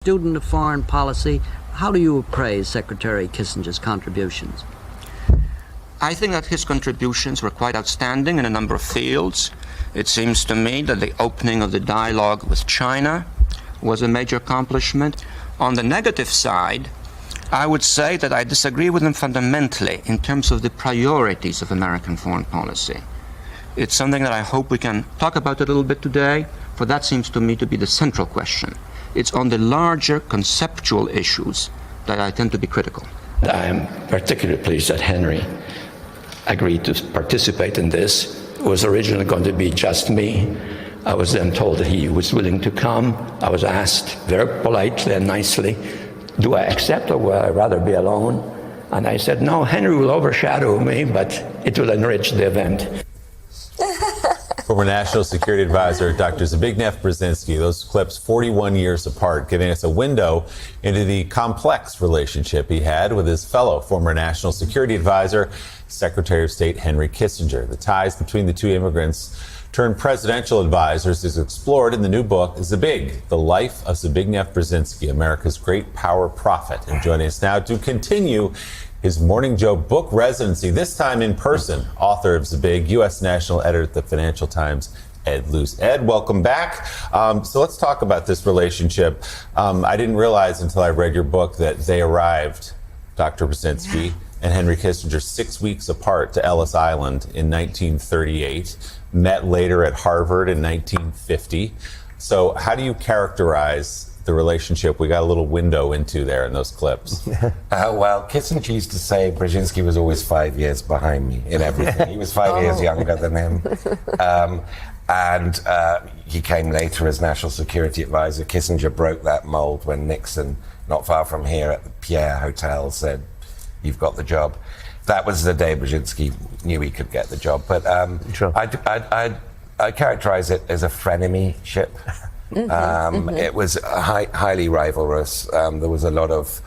Student of foreign policy, how do you appraise Secretary Kissinger's contributions? I think that his contributions were quite outstanding in a number of fields. It seems to me that the opening of the dialogue with China was a major accomplishment. On the negative side, I would say that I disagree with him fundamentally in terms of the priorities of American foreign policy. It's something that I hope we can talk about a little bit today, for that seems to me to be the central question. It's on the larger conceptual issues that I tend to be critical. I am particularly pleased that Henry agreed to participate in this. It was originally going to be just me. I was then told that he was willing to come. I was asked very politely and nicely, do I accept or would I rather be alone? And I said, no, Henry will overshadow me, but it will enrich the event. Former National Security Advisor Dr. Zbigniew Brzezinski, those clips 41 years apart, giving us a window into the complex relationship he had with his fellow former National Security Advisor, Secretary of State Henry Kissinger. The ties between the two immigrants turned presidential advisors is explored in the new book, Zbig, The Life of Zbigniew Brzezinski, America's Great Power Prophet. And joining us now to continue his Morning Joe book residency, this time in person, author of Zbig, U.S. National Editor at the Financial Times, Ed Luce. Ed, welcome back. So let's talk about this relationship. I didn't realize until I read your book that they arrived, Dr. Brzezinski and Henry Kissinger, 6 weeks apart to Ellis Island in 1938, met later at Harvard in 1950. So how do you characterize the relationship we got a little window into there in those clips? Well, Kissinger used to say Brzezinski was always 5 years behind me in everything. He was 5 years younger than him. And he came later as National Security Advisor. Kissinger broke that mold when Nixon, not far from here at the Pierre Hotel, said, you've got the job. That was the day Brzezinski knew he could get the job. But Sure. I characterize it as a frenemy-ship. It was highly rivalrous. There was a lot of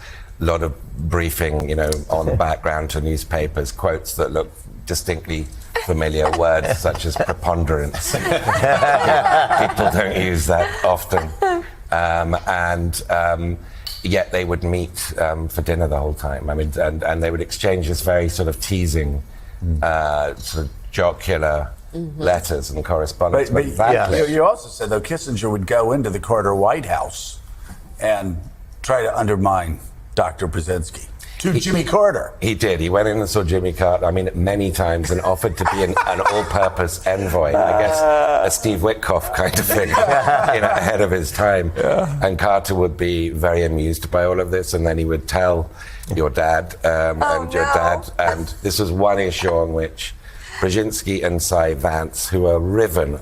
briefing, on the background to newspapers, quotes that looked distinctly familiar, words such as preponderance. People don't use that often. Yet they would meet for dinner the whole time. I mean, and they would exchange this very sort of teasing, sort of jocular letters and correspondence. But you also said, though, Kissinger would go into the Carter White House and try to undermine Dr. Brzezinski to Jimmy Carter. He did. He went in and saw Jimmy Carter, many times, and offered to be an all-purpose envoy. I guess a Steve Witkoff kind of thing, ahead of his time. Yeah. And Carter would be very amused by all of this, and then he would tell your dad your dad. And this was one issue on which Brzezinski and Cy Vance, who are riven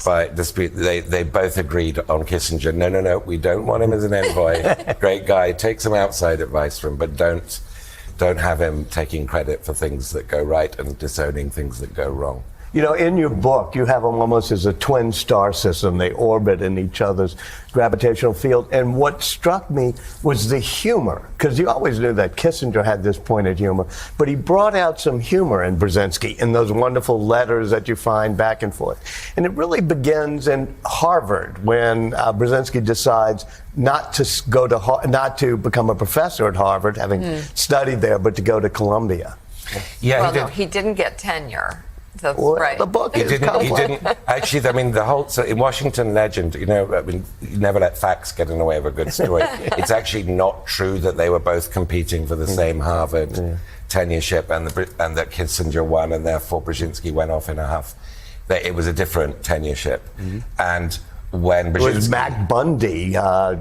by dispute, they both agreed on Kissinger. No, we don't want him as an envoy. Great guy, take some outside advice from him, but don't have him taking credit for things that go right and disowning things that go wrong. In your book, you have them almost as a twin star system. They orbit in each other's gravitational field. And what struck me was the humor, because you always knew that Kissinger had this pointed humor, but he brought out some humor in Brzezinski in those wonderful letters that you find back and forth. And it really begins in Harvard when Brzezinski decides not to become a professor at Harvard, having studied there, but to go to Columbia. Yeah, he didn't get tenure. The book he didn't. Actually, so in Washington Legend, you never let facts get in the way of a good story. It's actually not true that they were both competing for the same Harvard tenureship, and that Kissinger won, and therefore Brzezinski went off in a huff. It was a different tenureship, and when Brzezinski... It was Mac Bundy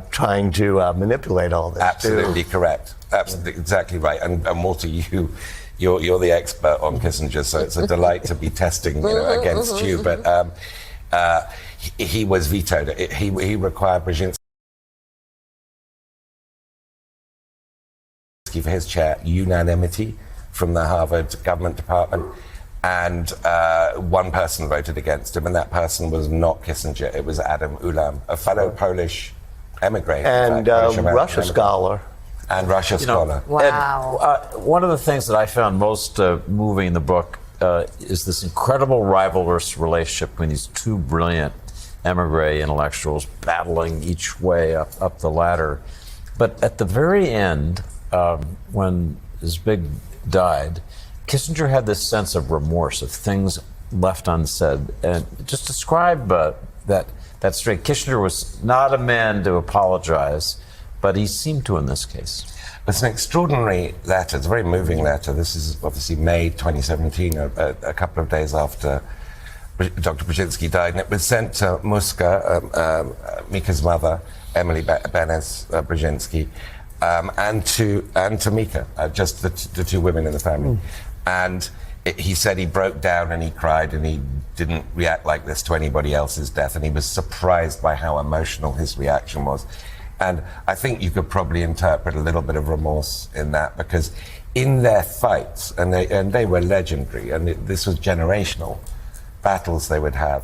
trying to manipulate all this. Absolutely correct. Absolutely, exactly right. And Walter, You're the expert on Kissinger, so it's a delight to be testing against you. But he was vetoed. He required Brzezinski for his chair unanimity from the Harvard government department, and one person voted against him, and that person was not Kissinger. It was Adam Ulam, a fellow Polish emigre and Russia scholar. And Russia scholar. Wow. Ed, one of the things that I found most moving in the book is this incredible rivalrous relationship between these two brilliant emigre intellectuals battling each way up the ladder. But at the very end, when Zbig died, Kissinger had this sense of remorse, of things left unsaid. And just describe that straight. Kissinger was not a man to apologize, but he seemed to in this case. It's an extraordinary letter. It's a very moving letter. This is obviously May 2017, a couple of days after Dr. Brzezinski died, and it was sent to Muska, Mika's mother, Emily Benes Brzezinski, and to Mika, just the two women in the family. And he said he broke down and he cried and he didn't react like this to anybody else's death, and he was surprised by how emotional his reaction was. And I think you could probably interpret a little bit of remorse in that, because in their fights, and they were legendary, and this was generational battles they would have,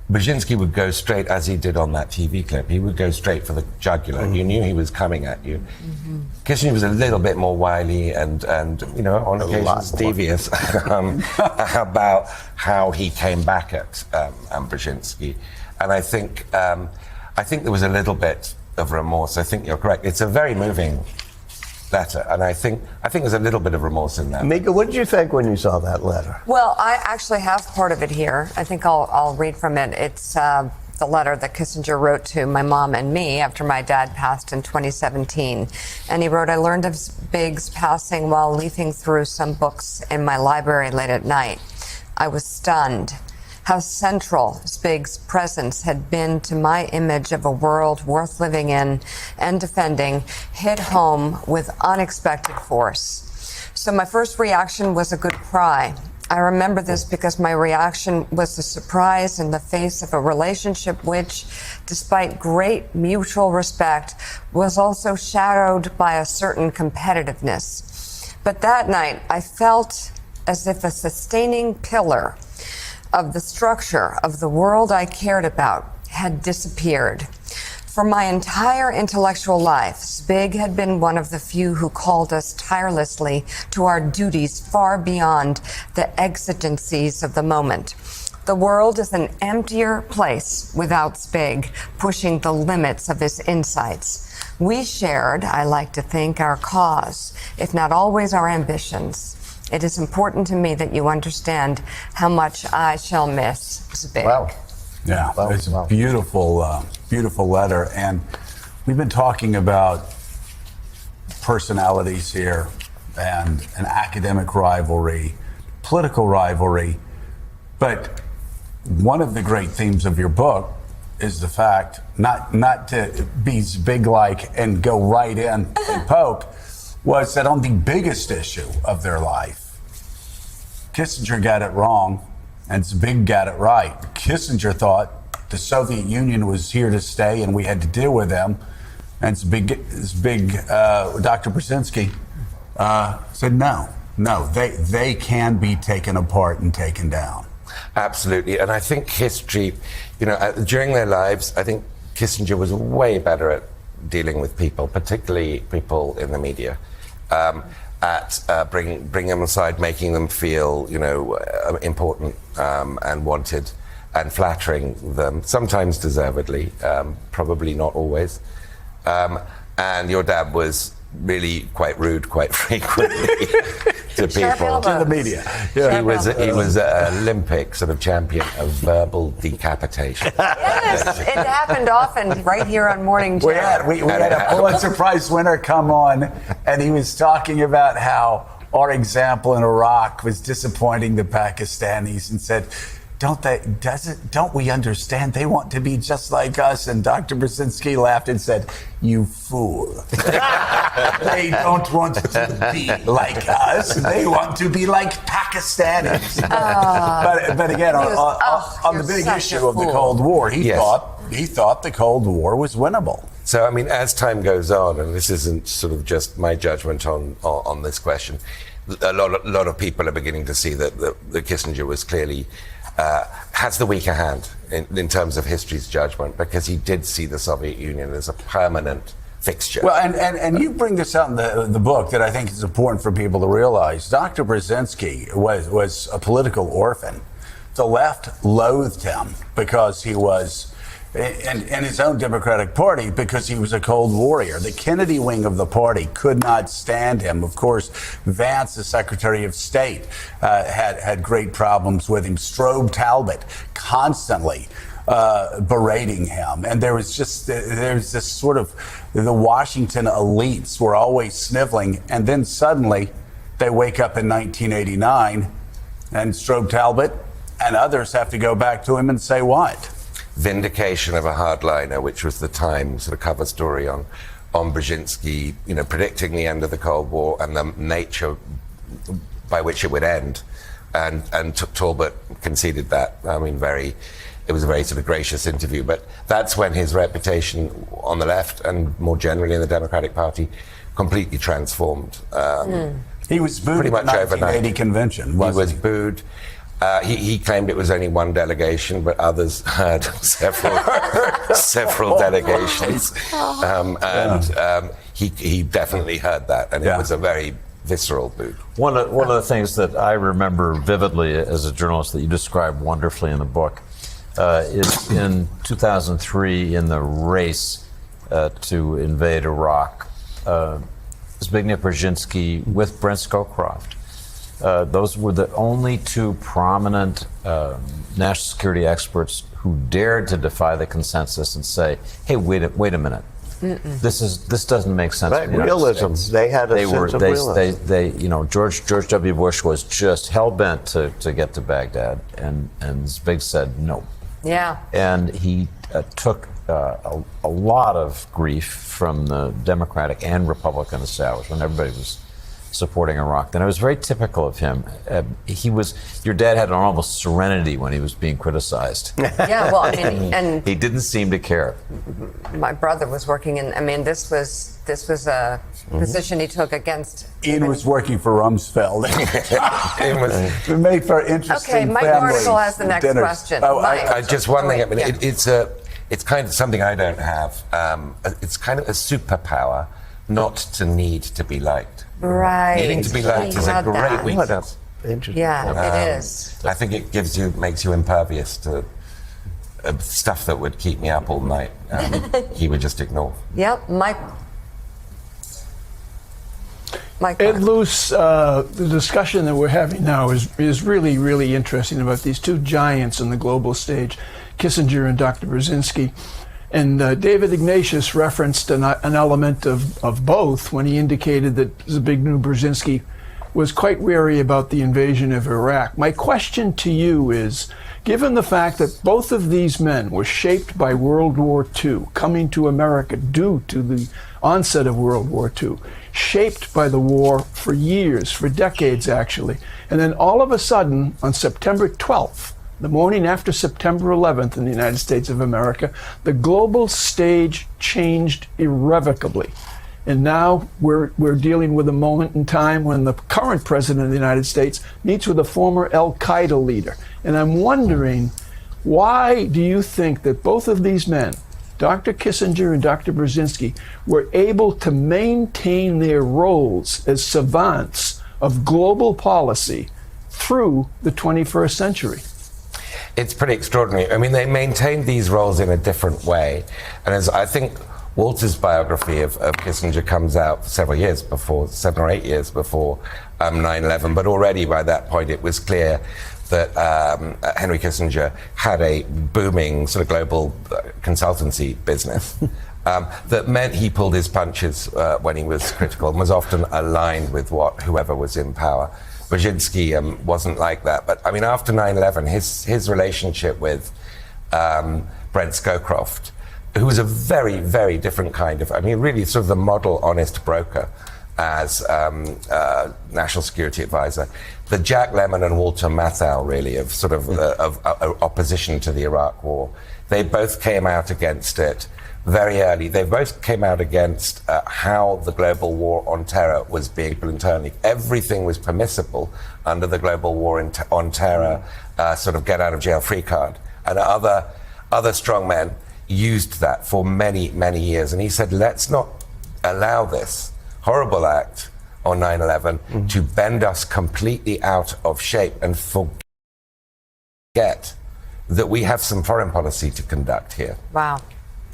Brzezinski would go straight, as he did on that TV clip, he would go straight for the jugular. You knew he was coming at you. Kissinger was a little bit more wily and on occasions devious about how he came back at Brzezinski. And I think there was a little bit of remorse. I think you're correct. It's a very moving letter, and I think there's a little bit of remorse in that. Mika, what did you think when you saw that letter? Well, I actually have part of it here. I think I'll read from it. It's the letter that Kissinger wrote to my mom and me after my dad passed in 2017. And he wrote, "I learned of Zbig's passing while leafing through some books in my library late at night. I was stunned. How central Zbig's presence had been to my image of a world worth living in and defending hit home with unexpected force. So my first reaction was a good cry. I remember this because my reaction was a surprise in the face of a relationship which, despite great mutual respect, was also shadowed by a certain competitiveness. But that night, I felt as if a sustaining pillar of the structure of the world I cared about had disappeared. For my entire intellectual life, Zbig had been one of the few who called us tirelessly to our duties far beyond the exigencies of the moment. The world is an emptier place without Zbig pushing the limits of his insights. We shared, I like to think, our cause, if not always our ambitions. It is important to me that you understand how much I shall miss Zbig." Wow. Yeah, it's a beautiful, beautiful letter. And we've been talking about personalities here and an academic rivalry, political rivalry. But one of the great themes of your book is the fact not to be Zbig-like and go right in and poke, was that on the biggest issue of their life, Kissinger got it wrong and Zbig got it right. Kissinger thought the Soviet Union was here to stay and we had to deal with them. And Dr. Brzezinski said no, they can be taken apart and taken down. Absolutely. And I think history, during their lives, I think Kissinger was way better at dealing with people, particularly people in the media. At bringing them aside, making them feel, important and wanted, and flattering them, sometimes deservedly, probably not always. And your dad was really quite rude quite frequently to people. To the media. Yeah. He was an Olympic sort of champion of verbal decapitation. Yes, it happened often right here on Morning Joe. We had a Pulitzer Prize winner come on, and he was talking about how our example in Iraq was disappointing the Pakistanis, and said, don't we understand? They want to be just like us. And Dr. Brzezinski laughed and said, "You fool. They don't want to be like us. They want to be like Pakistanis." But again, on the big issue of the Cold War, he thought the Cold War was winnable. So, I mean, as time goes on, and this isn't sort of just my judgment on this question, a lot of people are beginning to see that Kissinger was clearly has the weaker hand in terms of history's judgment, because he did see the Soviet Union as a permanent fixture. Well, and you bring this out in the book that I think is important for people to realize. Dr. Brzezinski was a political orphan. The left loathed him because he was in his own Democratic Party because he was a Cold Warrior. The Kennedy wing of the party could not stand him. Of course, Vance, the Secretary of State, had great problems with him. Strobe Talbot constantly berating him. And there's this sort of, the Washington elites were always sniveling. And then suddenly they wake up in 1989 and Strobe Talbot and others have to go back to him and say what? Vindication of a hardliner, which was the Times sort of cover story on Brzezinski, predicting the end of the Cold War and the nature by which it would end. And Talbot conceded that. I mean, it was a very sort of gracious interview, but that's when his reputation on the left and more generally in the Democratic Party completely transformed. He was booed pretty at much the 1980 overnight. convention. He was booed. He claimed it was only one delegation, but others had several delegations. He definitely heard that, and it was a very visceral boot. One of the things that I remember vividly as a journalist that you describe wonderfully in the book is in 2003 in the race to invade Iraq, Zbigniew Brzezinski with Brent Scowcroft. Those were the only two prominent national security experts who dared to defy the consensus and say, "Hey, wait a minute, this doesn't make sense." Right, realism. They had a sense of realism. George W. Bush was just hell bent to get to Baghdad, and Zbig said no. Yeah. And he took a lot of grief from the Democratic and Republican establishment. Everybody was supporting Iraq. And it was very typical of him. Your dad had an almost serenity when he was being criticized. Yeah, well, I mean, and he didn't seem to care. my brother was working in, this was a position he took against. Ian was working for Rumsfeld. It made for interesting Okay, Mike family Article has the next dinners. question. Oh, Mike. Just one thing. Yeah. It's kind of something I don't have. It's kind of a superpower not to need to be liked. Right. Needing to be liked is a Had great that. weakness. Interesting. Yeah, it is. I think it makes you impervious to stuff that would keep me up all night. He would just ignore. Yep, Mike. Ed Luce, the discussion that we're having now is really, really interesting about these two giants on the global stage, Kissinger and Dr. Brzezinski. And David Ignatius referenced an element of both when he indicated that Zbigniew Brzezinski was quite wary about the invasion of Iraq. My question to you is, given the fact that both of these men were shaped by World War II, coming to America due to the onset of World War II, shaped by the war for years, for decades actually, and then all of a sudden on September 12th, the morning after September 11th in the United States of America, the global stage changed irrevocably. And now we're dealing with a moment in time when the current president of the United States meets with a former Al-Qaeda leader. And I'm wondering, why do you think that both of these men, Dr. Kissinger and Dr. Brzezinski, were able to maintain their roles as savants of global policy through the 21st century? It's pretty extraordinary. I mean, they maintained these roles in a different way. And as I think Walter's biography of Kissinger comes out 7 or 8 years before 9/11, but already by that point it was clear that Henry Kissinger had a booming sort of global consultancy business that meant he pulled his punches when he was critical and was often aligned with whoever was in power. Brzezinski wasn't like that. But I mean, after 9/11, his relationship with Brent Scowcroft, who was a very, very different kind of, really sort of the model honest broker as national security advisor, the Jack Lemmon and Walter Matthau really of sort of opposition to the Iraq war. They both came out against it very early. They both came out against how the global war on terror was being internally. Everything was permissible under the global war on terror, sort of get out of jail free card. And other strong men used that for many, many years. And he said, let's not allow this horrible act on 9/11 to bend us completely out of shape and forget that we have some foreign policy to conduct here. Wow,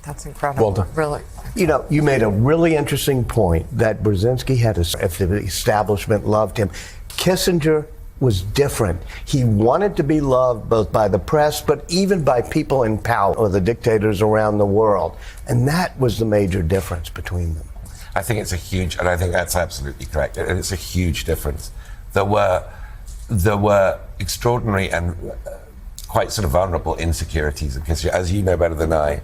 that's incredible. Well done. Really. You know, you made a really interesting point that Brzezinski had, if the establishment loved him. Kissinger was different. He wanted to be loved both by the press, but even by people in power, or the dictators around the world. And that was the major difference between them. I think it's a huge, and I think that's absolutely correct. And it's a huge difference. There were extraordinary and quite sort of vulnerable insecurities in Kissinger, as you know better than I.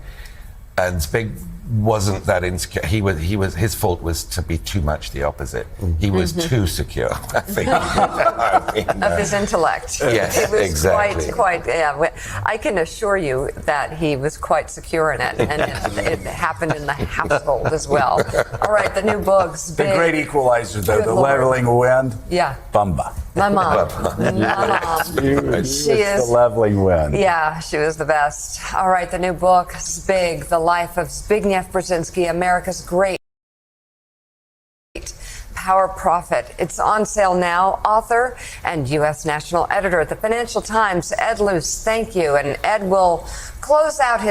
And Zbig wasn't that insecure. His fault was to be too much the opposite. He was too secure, I think. Of his intellect. Yes, he was exactly. Quite, yeah. I can assure you that he was quite secure in it, and it happened in the household as well. All right, the new books. The great equalizer, though, Good the Lord. leveling wind. Yeah. Bumba. My mom. My mom. She is the leveling wind. Yeah, she was the best. All right, the new book, Zbig, The Life of Zbigniew Brzezinski, America's Great Power Prophet. It's on sale now. Author and U.S. national editor at the Financial Times, Ed Luce. Thank you. And Ed will close out his